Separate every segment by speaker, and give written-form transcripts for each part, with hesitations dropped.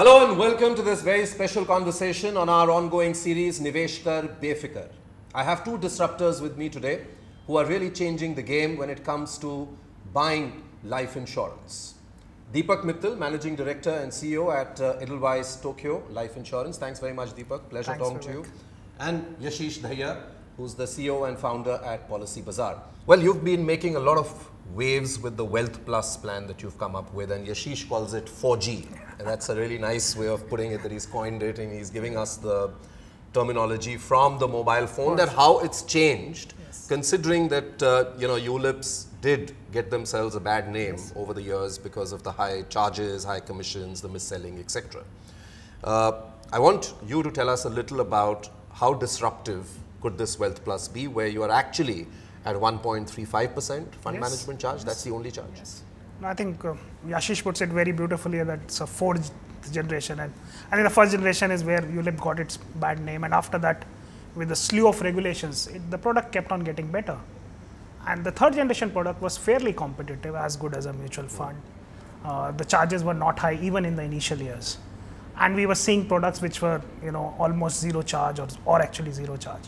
Speaker 1: Hello and welcome to this very special conversation on our ongoing series Nivesh Befikar. I have two disruptors with me today who are really changing the game when it comes to buying life insurance. Deepak Mittal, Managing Director and CEO at Edelweiss Tokio Life Insurance. Thanks very much, Deepak. Pleasure talking to you. And Yashish Dahiya, who's the CEO and founder at Policy Bazaar. Well, you've been making a lot of waves with the Wealth Plus plan that you've come up with, and Yashish calls it 4G. And that's a really nice way of putting it, that he's coined it and he's giving us the terminology from the mobile phone, that how it's changed, considering that, ULIPs did get themselves a bad name over the years because of the high charges, high commissions, the mis-selling, etc. I want you to tell us a little about how disruptive could this Wealth Plus be, where you are actually at 1.35% fund management charge. That's the only charge.
Speaker 2: Yes. No, I think Yashish puts it very beautifully that it's a fourth generation, and I think the first generation is where ULIP got its bad name, and after that, with the slew of regulations, the product kept on getting better. And the third generation product was fairly competitive, as good as a mutual fund. The charges were not high even in the initial years, and we were seeing products which were almost zero charge or actually zero charge.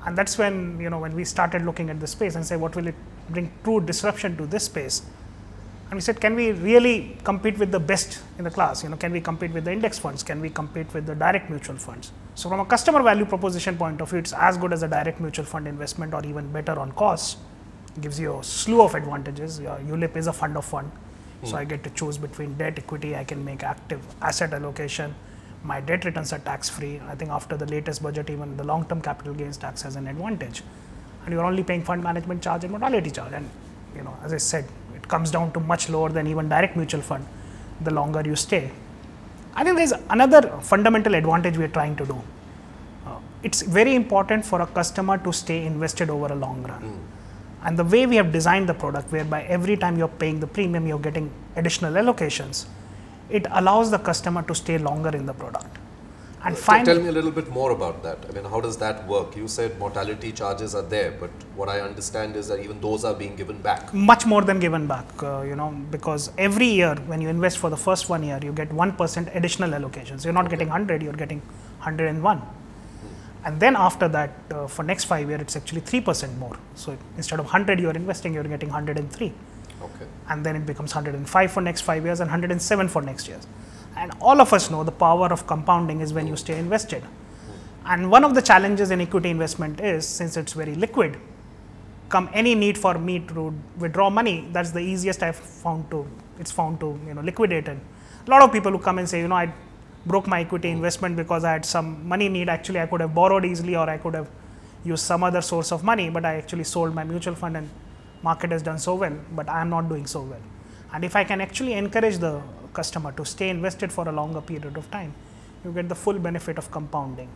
Speaker 2: And that's when when we started looking at the space and say, what will it bring true disruption to this space? And we said, can we really compete with the best in the class? Can we compete with the index funds? Can we compete with the direct mutual funds? So from a customer value proposition point of view, it's as good as a direct mutual fund investment, or even better on cost. It gives you a slew of advantages. ULIP is a fund of fund. So I get to choose between debt, equity. I can make active asset allocation. My debt returns are tax-free. I think after the latest budget, even the long-term capital gains tax has an advantage. And you're only paying fund management charge and mortality charge. And as I said, it comes down to much lower than even direct mutual fund the longer you stay. I think there's another fundamental advantage we are trying to do. It's very important for a customer to stay invested over a long run. And the way we have designed the product, whereby every time you're paying the premium, you're getting additional allocations, it allows the customer to stay longer in the product. And
Speaker 1: tell me a little bit more about that. I mean, how does that work? You said mortality charges are there, but what I understand is that even those are being given back.
Speaker 2: Much more than given back, because every year when you invest for the first 1 year, you get 1% additional allocations. You're not getting 100, you're getting 101. And then after that, for next 5 years, it's actually 3% more. So instead of 100 you're investing, you're getting 103.
Speaker 1: Okay.
Speaker 2: And then it becomes 105 for next 5 years and 107 for next year. And all of us know the power of compounding is when you stay invested. And one of the challenges in equity investment is, since it's very liquid, come any need for me to withdraw money, that's the easiest I've found to liquidate. And a lot of people who come and say, I broke my equity investment because I had some money need. Actually, I could have borrowed easily, or I could have used some other source of money, but I actually sold my mutual fund and market has done so well, but I am not doing so well. And if I can actually encourage the customer to stay invested for a longer period of time, you get the full benefit of compounding.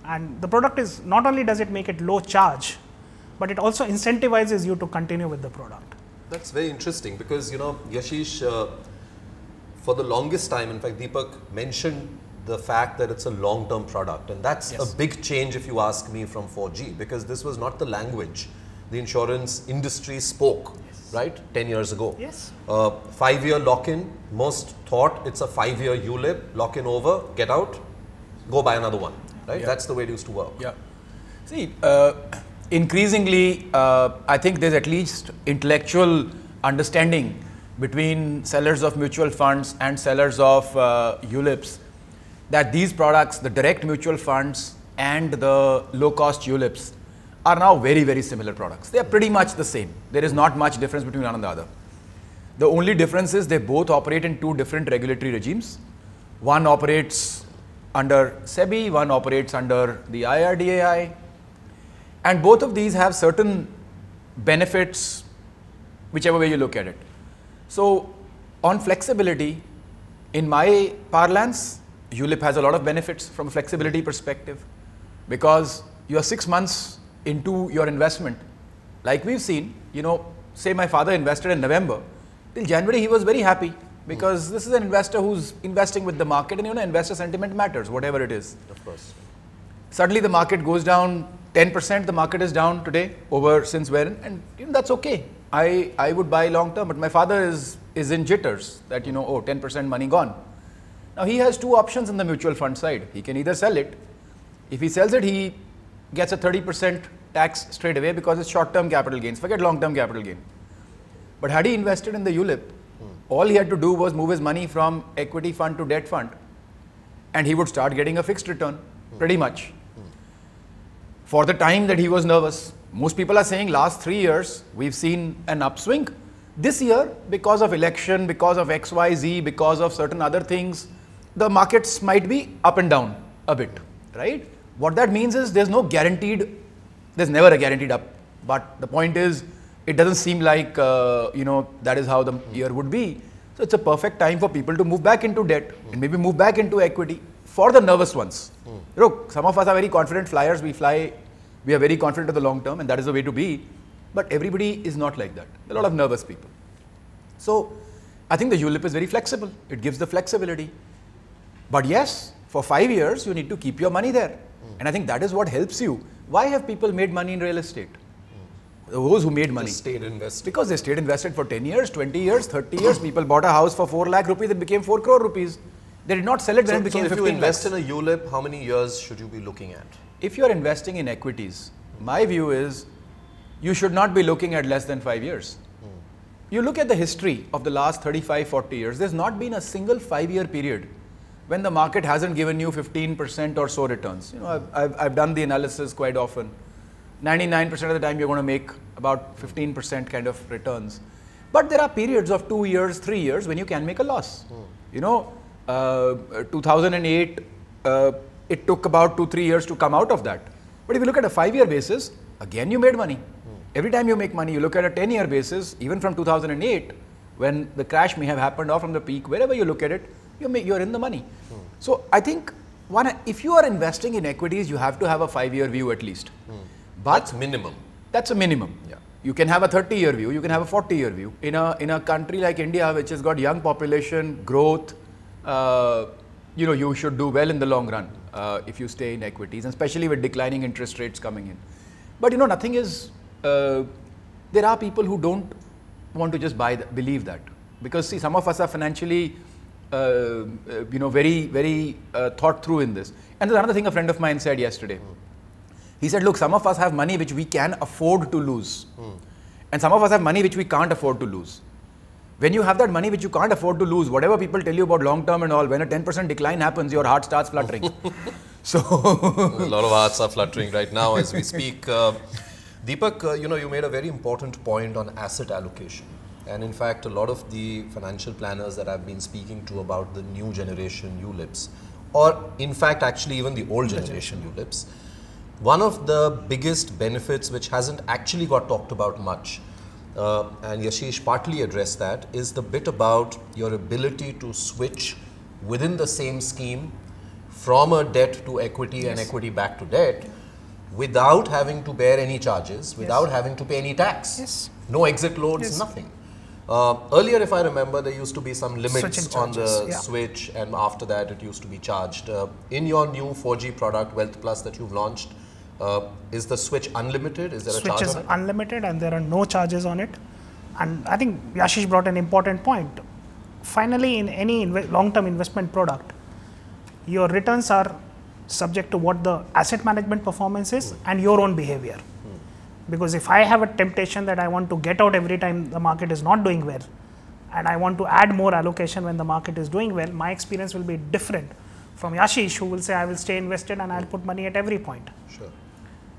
Speaker 2: And the product is, not only does it make it low charge, but it also incentivizes you to continue with the product.
Speaker 1: That's very interesting because, Yashish, for the longest time, in fact, Deepak mentioned the fact that it's a long-term product, and that's a big change, if you ask me, from 4G, because this was not the language the insurance industry spoke, right, 10 years ago. 5-year lock-in, most thought it's a 5-year ULIP, lock-in over, get out, go buy another one, right? That's the way it used to work.
Speaker 3: See, increasingly, I think there's at least intellectual understanding between sellers of mutual funds and sellers of ULIPs, that these products, the direct mutual funds and the low-cost ULIPs, are now very, very similar products. They are pretty much the same. There is not much difference between one and the other. The only difference is they both operate in two different regulatory regimes. One operates under SEBI, one operates under the IRDAI, and both of these have certain benefits, whichever way you look at it. So on flexibility, in my parlance, ULIP has a lot of benefits from a flexibility perspective, because you are 6 months into your investment. Like we've seen, say my father invested in November, till January he was very happy, because this is an investor who's investing with the market, and investor sentiment matters, whatever it is.
Speaker 1: Of course.
Speaker 3: Suddenly the market goes down 10%, the market is down today over since when, and that's okay. I would buy long term, but my father is in jitters that, 10% money gone. Now he has two options in the mutual fund side. He can either sell it. If he sells it, he gets a 30% tax straight away because it's short-term capital gains. Forget long-term capital gain. But had he invested in the ULIP, all he had to do was move his money from equity fund to debt fund, and he would start getting a fixed return, pretty much. For the time that he was nervous, most people are saying last 3 years, we've seen an upswing. This year, because of election, because of XYZ, because of certain other things, the markets might be up and down a bit, right? What that means is there's never a guaranteed up. But the point is, it doesn't seem like, that is how the year would be. So it's a perfect time for people to move back into debt and maybe move back into equity for the nervous ones. Look, some of us are very confident flyers. We are very confident of the long term, and that is the way to be. But everybody is not like that. There are a lot of nervous people. So I think the ULIP is very flexible. It gives the flexibility. But yes, for 5 years, you need to keep your money there. And I think that is what helps you. Why have people made money in real estate? Those who made money.
Speaker 1: Stayed invested.
Speaker 3: Because they stayed invested for 10 years, 20 years, 30 years. People bought a house for 4 lakh rupees, it became 4 crore rupees. They did not sell it when it became 15 lakhs.
Speaker 1: So if you invest in a ULIP, how many years should you be looking at?
Speaker 3: If you are investing in equities, my view is you should not be looking at less than 5 years. You look at the history of the last 35, 40 years, there's not been a single 5-year period when the market hasn't given you 15% or so returns. I've done the analysis quite often. 99% of the time you're going to make about 15% kind of returns. But there are periods of 2 years, 3 years when you can make a loss. 2008, it took about 2-3 years to come out of that. But if you look at a 5-year basis, again you made money. Every time you make money, you look at a 10-year basis, even from 2008, when the crash may have happened or from the peak, wherever you look at it, you're in the money. So I think if you are investing in equities, you have to have a 5-year view at least. But
Speaker 1: that's minimum.
Speaker 3: That's a minimum. Yeah. You can have a 30-year view, you can have a 40-year view. In a country like India, which has got young population, growth, you should do well in the long run if you stay in equities, and especially with declining interest rates coming in. But nothing is, there are people who don't want to just believe that. Because see, some of us are financially, very, very thought through in this. And there's another thing a friend of mine said yesterday. He said, look, some of us have money which we can afford to lose. And some of us have money which we can't afford to lose. When you have that money which you can't afford to lose, whatever people tell you about long term and all, when a 10% decline happens, your heart starts fluttering. So
Speaker 1: a lot of hearts are fluttering right now as we speak. Deepak, you made a very important point on asset allocation. And in fact, a lot of the financial planners that I've been speaking to about the new generation ULIPs, or in fact, actually even the old generation ULIPs, one of the biggest benefits which hasn't actually got talked about much, and Yashish partly addressed that, is the bit about your ability to switch within the same scheme from a debt to equity and equity back to debt without having to bear any charges, without having to pay any tax. No exit loads, nothing. Earlier, if I remember, there used to be some limits on the switch, and after that it used to be charged. In your new 4G product, Wealth Plus, that you've launched, is the switch unlimited? Is there a charge on it?
Speaker 2: Switch is unlimited and there are no charges on it. And I think Yashish brought an important point. Finally, in any long-term investment product, your returns are subject to what the asset management performance is and your own behavior. Because if I have a temptation that I want to get out every time the market is not doing well, and I want to add more allocation when the market is doing well, my experience will be different from Yashish, who will say I will stay invested and I'll put money at every point.
Speaker 1: Sure.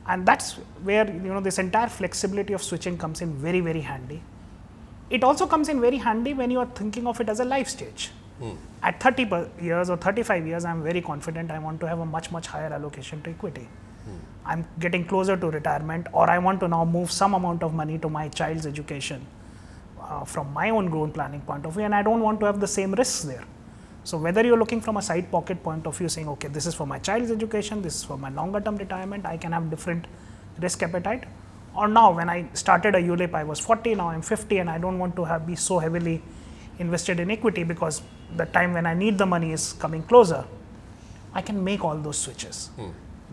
Speaker 2: And that's where this entire flexibility of switching comes in very, very handy. It also comes in very handy when you are thinking of it as a life stage. At 30 years or 35 years, I'm very confident I want to have a much, much higher allocation to equity. I'm getting closer to retirement, or I want to now move some amount of money to my child's education from my own growth planning point of view, and I don't want to have the same risks there. So whether you're looking from a side pocket point of view, saying, okay, this is for my child's education, this is for my longer term retirement, I can have different risk appetite. Or now when I started a ULIP, I was 40, now I'm 50, and I don't want to be so heavily invested in equity because the time when I need the money is coming closer. I can make all those switches.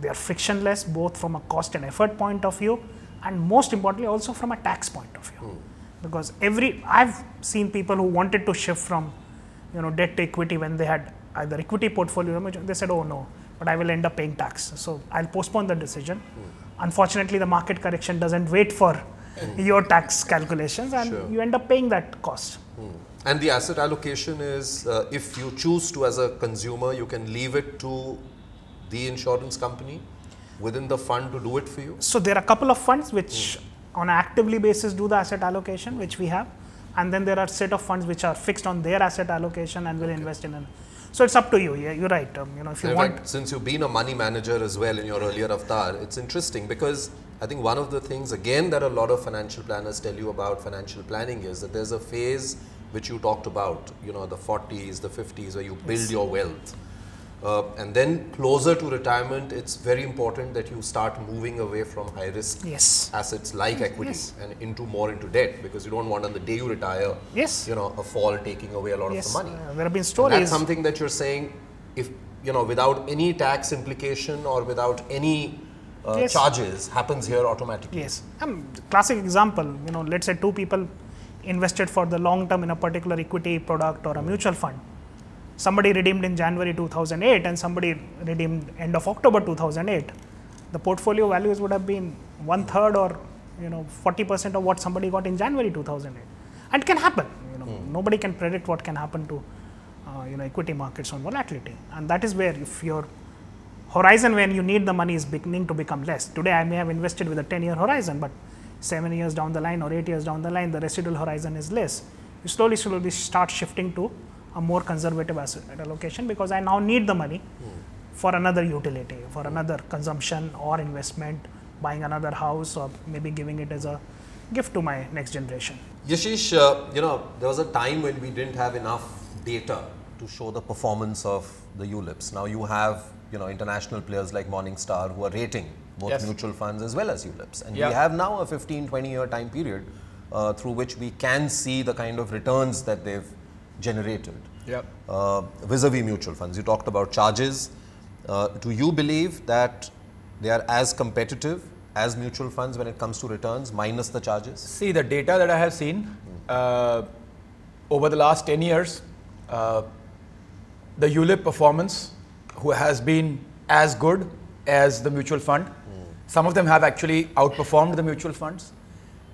Speaker 2: They are frictionless, both from a cost and effort point of view, and most importantly also from a tax point of view. Because I've seen people who wanted to shift from debt to equity when they had either equity portfolio, they said, oh no, but I will end up paying tax. So I'll postpone the decision. Unfortunately, the market correction doesn't wait for your tax calculations, and you end up paying that cost.
Speaker 1: And the asset allocation is, if you choose to as a consumer, you can leave it to the insurance company within the fund to do it for you?
Speaker 2: So there are a couple of funds which on an actively basis do the asset allocation, which we have. And then there are set of funds which are fixed on their asset allocation and will invest in it. So it's up to you. Yeah, you're right. If you want.
Speaker 1: Fact, since you've been a money manager as well in your earlier avatar, it's interesting because I think one of the things again that a lot of financial planners tell you about financial planning is that there's a phase which you talked about, the 40s, the 50s, where you build your wealth. And then closer to retirement, it's very important that you start moving away from high risk assets like equity and more into debt, because you don't want on the day you retire, a fall taking away a lot of the money.
Speaker 2: There have been stories.
Speaker 1: And that's something that you're saying, if without any tax implication or without any charges, happens here automatically.
Speaker 2: Yes. Classic example, let's say two people invested for the long term in a particular equity product or a mutual fund. Somebody redeemed in January 2008 and somebody redeemed end of October 2008. The portfolio values would have been 1/3 or 40% of what somebody got in January 2008. And it can happen. Nobody can predict what can happen to equity markets on volatility. And that is where if your horizon when you need the money is beginning to become less. Today I may have invested with a 10-year horizon, but 7 years down the line or 8 years down the line, the residual horizon is less. You slowly start shifting to a more conservative asset allocation, because I now need the money for another utility, for another consumption or investment, buying another house, or maybe giving it as a gift to my next generation.
Speaker 1: Yashish, there was a time when we didn't have enough data to show the performance of the ULIPs. Now you have international players like Morningstar who are rating both mutual funds as well as ULIPs, and we have now a 15-20 year time period through which we can see the kind of returns that they've generated vis-a-vis mutual funds. You talked about charges. Do you believe that they are as competitive as mutual funds when it comes to returns minus the charges?
Speaker 3: See, the data that I have seen over the last 10 years, the ULIP performance has been as good as the mutual fund. Some of them have actually outperformed the mutual funds.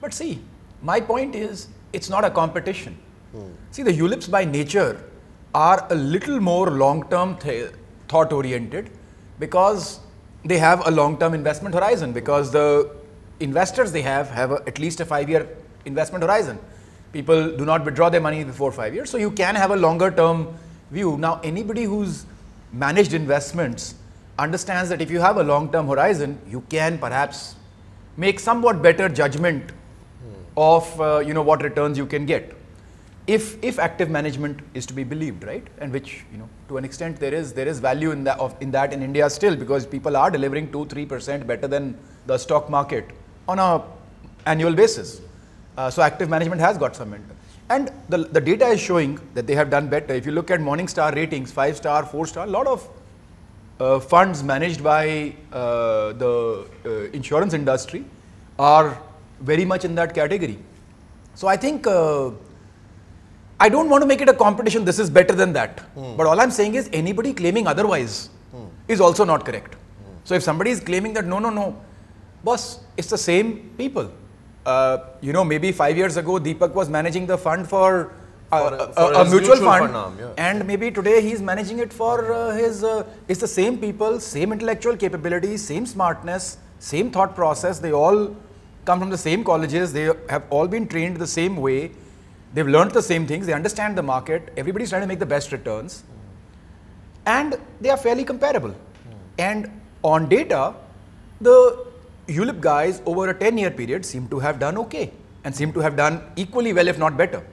Speaker 3: But see, my point is, it's not a competition. See, the ULIPs by nature are a little more long-term thought oriented, because they have a long-term investment horizon, because the investors they have at least a 5-year investment horizon. People do not withdraw their money before 5 years, so you can have a longer term view. Now, anybody who's managed investments understands that if you have a long-term horizon, you can perhaps make somewhat better judgment of what returns you can get, if active management is to be believed, right? And which to an extent there is value in that in India still, because people are delivering 2-3% better than the stock market on a annual basis. So active management has got some mentor. And the data is showing that they have done better. If you look at Morningstar ratings, 5-star, 4-star, a lot of funds managed by the insurance industry are very much in that category. So I think I don't want to make it a competition, this is better than that. But all I'm saying is anybody claiming otherwise is also not correct. So if somebody is claiming that no, boss, it's the same people. Maybe 5 years ago, Deepak was managing the fund for a mutual fund, and maybe today he's managing it for it's the same people, same intellectual capabilities, same smartness, same thought process. They all come from the same colleges, they have all been trained the same way, they've learned the same things, they understand the market, everybody's trying to make the best returns, and they are fairly comparable. And on data, the ULIP guys over a 10-year period seem to have done okay, and seem to have done equally well, if not better.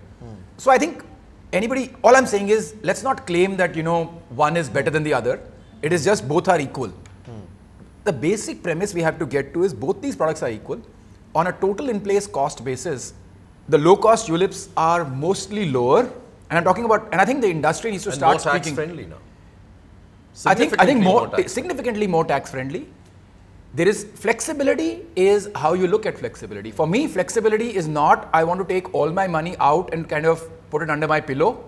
Speaker 3: So I think all I'm saying is, let's not claim that one is better than the other. It is just both are equal. The basic premise we have to get to is both these products are equal. On a total in place cost basis, the low cost ULIPs are mostly lower, and I'm talking about, and I think the industry needs to start
Speaker 1: more tax
Speaker 3: speaking.
Speaker 1: Friendly now.
Speaker 3: I think significantly more tax friendly. There is flexibility is how you look at flexibility. For me, flexibility is not I want to take all my money out and kind of put it under my pillow.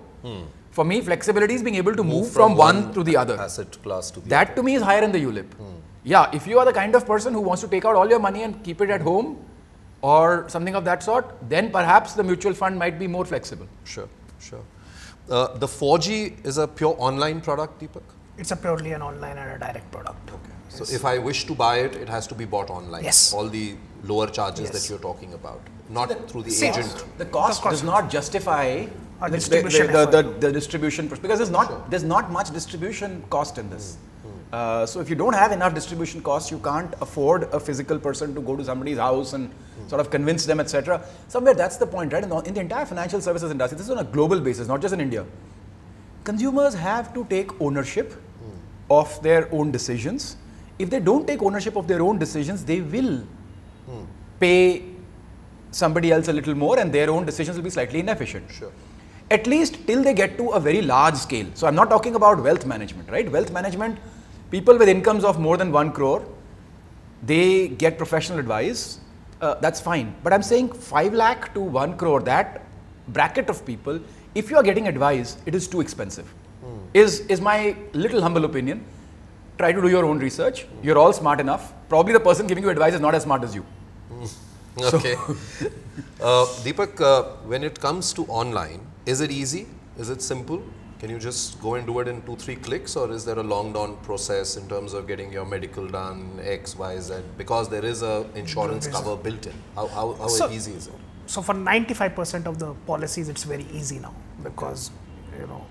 Speaker 3: For me, flexibility is being able to move from one to the other.
Speaker 1: Asset class to the
Speaker 3: That
Speaker 1: other.
Speaker 3: to me is higher in the ULIP. Yeah, if you are the kind of person who wants to take out all your money and keep it at home or something of that sort, then perhaps the mutual fund might be more flexible.
Speaker 1: Sure, sure. The 4G is a pure online product, Deepak?
Speaker 2: It's a purely an online and a direct product.
Speaker 1: Okay. So if I wish to buy it, it has to be bought online.
Speaker 2: Yes.
Speaker 1: All the lower charges
Speaker 2: Yes.
Speaker 1: that you're talking about, not through the
Speaker 2: See,
Speaker 1: agent.
Speaker 3: The cost does not justify
Speaker 2: A distribution
Speaker 3: the distribution, because there's not much distribution cost in this. So if you don't have enough distribution costs, you can't afford a physical person to go to somebody's house and sort of convince them, etc. Somewhere that's the point, right? In the entire financial services industry, this is on a global basis, not just in India. Consumers have to take ownership of their own decisions. If they don't take ownership of their own decisions, they will pay somebody else a little more and their own decisions will be slightly inefficient.
Speaker 1: Sure.
Speaker 3: At least till they get to a very large scale. So I'm not talking about wealth management, right? Wealth management, people with incomes of more than 1 crore, they get professional advice. That's fine. But I'm saying 5 lakh to 1 crore, that bracket of people, if you are getting advice, it is too expensive. Is my little humble opinion. Try to do your own research. You're all smart enough. Probably the person giving you advice is not as smart as you.
Speaker 1: Okay. Deepak, when it comes to online, is it easy? Is it simple? Can you just go and do it in 2-3 clicks, or is there a long drawn process in terms of getting your medical done, X, Y, Z? Because there is a insurance cover built in. How easy is it?
Speaker 2: So for 95% of the policies, it's very easy now, because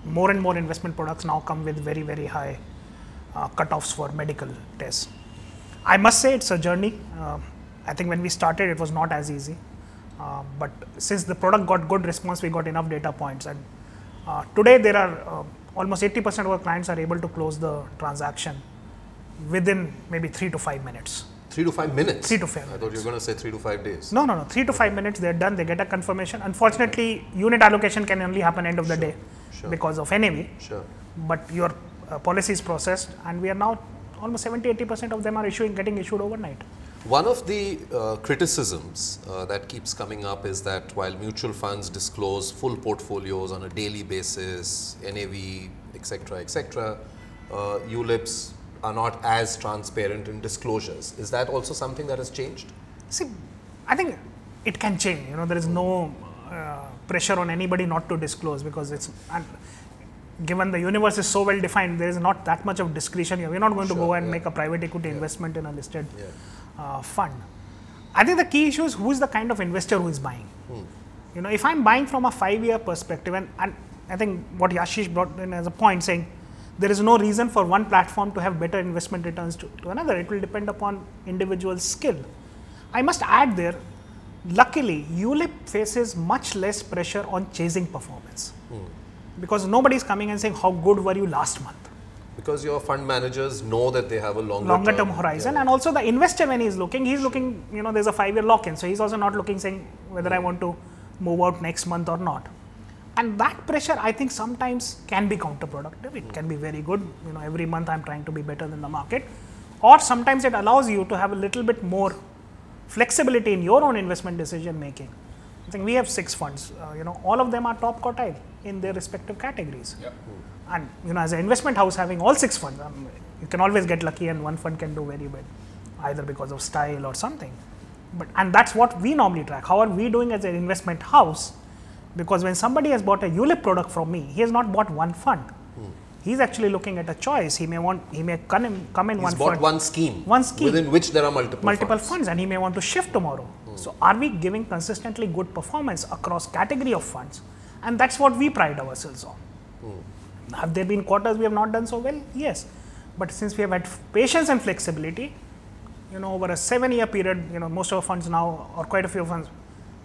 Speaker 2: more and more investment products now come with very, very high cutoffs for medical tests. I must say it's a journey. I think when we started, it was not as easy. But since the product got good response, we got enough data points. And today, there are almost 80% of our clients are able to close the transaction within maybe 3 to 5 minutes.
Speaker 1: 3 to 5 minutes?
Speaker 2: 3 to 5 minutes.
Speaker 1: I thought you were going to say 3 to 5 days.
Speaker 2: No. 3 to 5 minutes, they're done. They get a confirmation. Unfortunately, unit allocation can only happen end of the day because of NAV.
Speaker 1: Sure.
Speaker 2: But your policy is processed, and we are now almost 70-80% of them are getting issued overnight.
Speaker 1: One of the criticisms that keeps coming up is that while mutual funds disclose full portfolios on a daily basis, NAV, etc., ULIPs are not as transparent in disclosures. Is that also something that has changed?
Speaker 2: See, I think it can change. There is no pressure on anybody not to disclose, because given the universe is so well defined, there is not that much of discretion here. We're not going to go and make a private equity investment in a listed fund. I think the key issue is who is the kind of investor who is buying. If I'm buying from a 5-year perspective, and I think what Yashish brought in as a point, saying there is no reason for one platform to have better investment returns to another. It will depend upon individual skill. I must add there, luckily, ULIP faces much less pressure on chasing performance. Because nobody is coming and saying, how good were you last month?
Speaker 1: Because your fund managers know that they have a longer
Speaker 2: term horizon, and also the investor, when he's looking, there's a 5-year lock-in. So he's also not looking saying whether I want to move out next month or not. And that pressure, I think, sometimes can be counterproductive. It can be very good. Every month I'm trying to be better than the market. Or sometimes it allows you to have a little bit more flexibility in your own investment decision making. I think we have 6 funds. All of them are top quartile in their respective categories. Yep. And as an investment house having all 6 funds, you can always get lucky and one fund can do very well, either because of style or something. And that's what we normally track. How are we doing as an investment house? Because when somebody has bought a ULIP product from me, he has not bought one fund. He's actually looking at a choice. He may come in one fund.
Speaker 1: He's bought one scheme. Within which there are multiple funds,
Speaker 2: and he may want to shift tomorrow. So are we giving consistently good performance across category of funds? And that's what we pride ourselves on. Have there been quarters we have not done so well? Yes. But since we have had patience and flexibility, over a 7-year period, most of our funds now, or quite a few funds,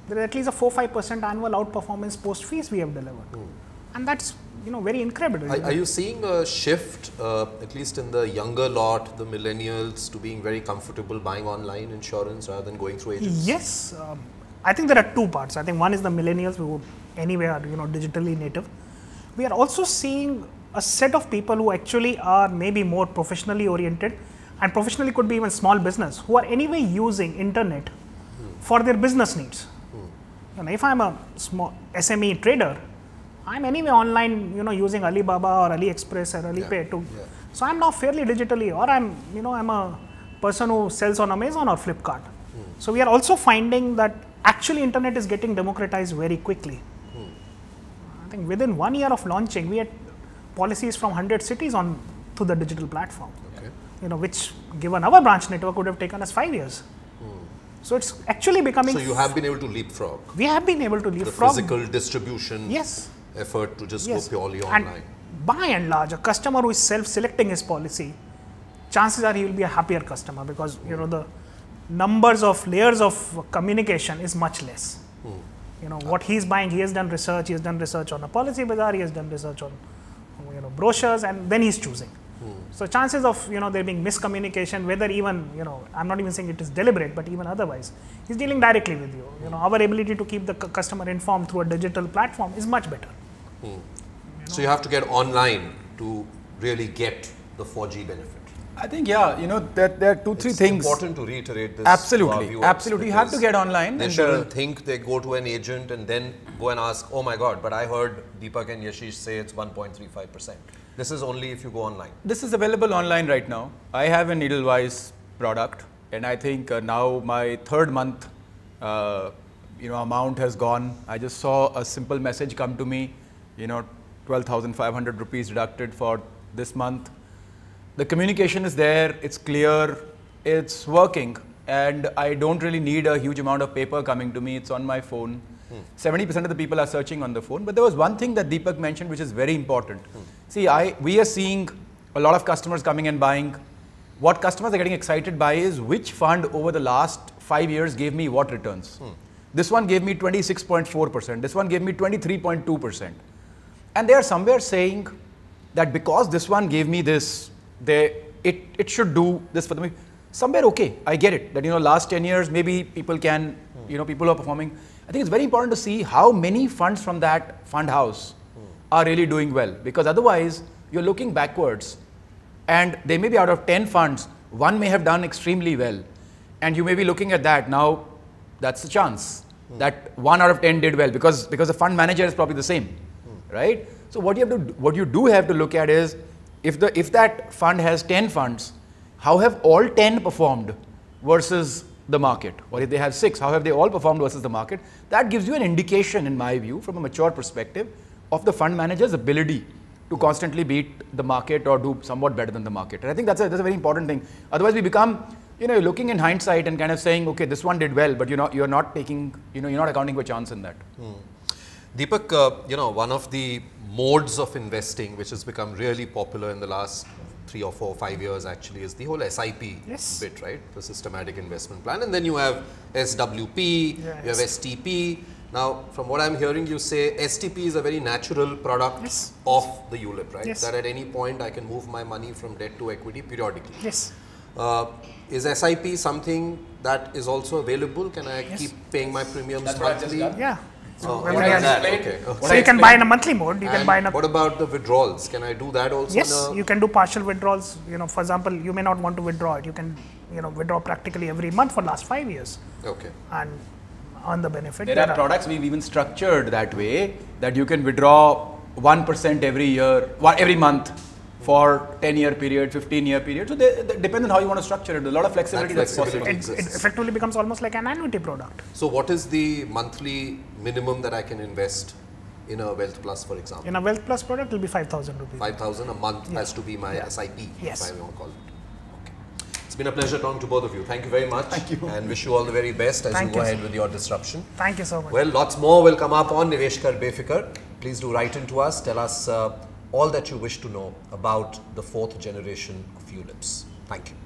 Speaker 2: there is at least a 4-5% annual outperformance post fees we have delivered. And that's very incredible.
Speaker 1: Are you seeing a shift, at least in the younger lot, the millennials, to being very comfortable buying online insurance rather than going through agents?
Speaker 2: Yes. I think there are 2 parts. I think one is the millennials who anyway are digitally native. We are also seeing a set of people who actually are maybe more professionally oriented, and professionally could be even small business, who are anyway using internet for their business needs. If I'm a small SME trader, I'm anyway online, using Alibaba or AliExpress or Alipay too.
Speaker 1: Yeah.
Speaker 2: So I'm now fairly digitally, or I'm a person who sells on Amazon or Flipkart. So we are also finding that actually internet is getting democratized very quickly. I think within 1 year of launching, we had policies from 100 cities on to the digital platform.
Speaker 1: Okay.
Speaker 2: Which given our branch network would have taken us 5 years. So it's actually becoming.
Speaker 1: So you have been able to leapfrog.
Speaker 2: We have been able to
Speaker 1: The
Speaker 2: leapfrog.
Speaker 1: physical distribution
Speaker 2: Yes.
Speaker 1: effort to just
Speaker 2: Yes.
Speaker 1: go purely
Speaker 2: And
Speaker 1: online.
Speaker 2: by and large, a customer who is self-selecting his policy, chances are he will be a happier customer because the numbers of layers of communication is much less. What he's buying, he has done research. He has done research on a policy bazaar. He has done research on brochures, and then he's choosing. So chances of there being miscommunication, whether even I'm not even saying it is deliberate, but even otherwise, he's dealing directly with you. Our ability to keep the customer informed through a digital platform is much better.
Speaker 1: So you have to get online to really get the 4G benefit.
Speaker 3: I think, that there are two, three
Speaker 1: It's
Speaker 3: things.
Speaker 1: important to reiterate this.
Speaker 3: Absolutely,
Speaker 1: to our viewers,
Speaker 3: absolutely. You have to
Speaker 1: because
Speaker 3: get online.
Speaker 1: They
Speaker 3: and,
Speaker 1: shouldn't think they go to an agent and then go and ask, oh my God, but I heard Deepak and Yashish say it's 1.35%. This is only if you go online.
Speaker 3: This is available online right now. I have an Edelweiss product, and I think now my third month, amount has gone. I just saw a simple message come to me, 12,500 rupees deducted for this month. The communication is there, it's clear, it's working, and I don't really need a huge amount of paper coming to me. It's on my phone. 70% of the people are searching on the phone. But there was one thing that Deepak mentioned which is very important. See, we are seeing a lot of customers coming and buying. What customers are getting excited by is which fund over the last 5 years gave me what returns. This one gave me 26.4%. This one gave me 23.2%. And they are somewhere saying that because this one gave me this, it should do this for them. Somewhere, okay, I get it. That, last 10 years, maybe people can, people are performing. I think it's very important to see how many funds from that fund house are really doing well. Because otherwise, you're looking backwards. And they may be out of 10 funds, one may have done extremely well. And you may be looking at that. Now, that's the chance that 1 out of 10 did well because the fund manager is probably the same, right? So what you do have to look at is if that fund has 10 funds, how have all 10 performed versus the market? Or if they have 6, how have they all performed versus the market? That gives you an indication, in my view, from a mature perspective, of the fund manager's ability to constantly beat the market or do somewhat better than the market. And I think that's a very important thing. Otherwise, we become, you're looking in hindsight and kind of saying, okay, this one did well, but you're not taking, you're not accounting for chance in that.
Speaker 1: Deepak, one of the modes of investing which has become really popular in the last 3 or 4 or 5 years actually is the whole SIP bit, right? The systematic investment plan. And then you have SWP, you have STP. Now, from what I'm hearing you say, STP is a very natural product of the ULIP, right? That at any point I can move my money from debt to equity periodically.
Speaker 2: Yes.
Speaker 1: Is SIP something that is also available? Can I keep paying my premiums monthly?
Speaker 2: Yeah.
Speaker 1: So,
Speaker 2: so you can buy in a monthly mode. You can buy in a.
Speaker 1: What about the withdrawals? Can I do that also?
Speaker 2: Yes, you can do partial withdrawals. For example, you may not want to withdraw it. You can, withdraw practically every month for last 5 years.
Speaker 1: Okay.
Speaker 2: And earn the benefit.
Speaker 3: There are products we've even structured that way that you can withdraw 1% every year, every month for 10-year period, 15-year period. So they depends on how you want to structure it. There's a lot of flexibility that's possible.
Speaker 2: It effectively becomes almost like an annuity product.
Speaker 1: So what is the monthly minimum that I can invest in a Wealth Plus, for example?
Speaker 2: In a Wealth Plus product, it will be 5,000 rupees.
Speaker 1: 5,000 a month has to be my SIP,
Speaker 2: yes.
Speaker 1: if I want to call it. Okay. It's been a pleasure talking to both of you. Thank you very much.
Speaker 3: Thank you.
Speaker 1: And wish you all the very best as you go ahead with your disruption.
Speaker 2: Thank you so much.
Speaker 1: Well, lots more will come up on Nivesh Kar Befikar. Please do write in to us. Tell us all that you wish to know about the 4th generation of ULIPs. Thank you.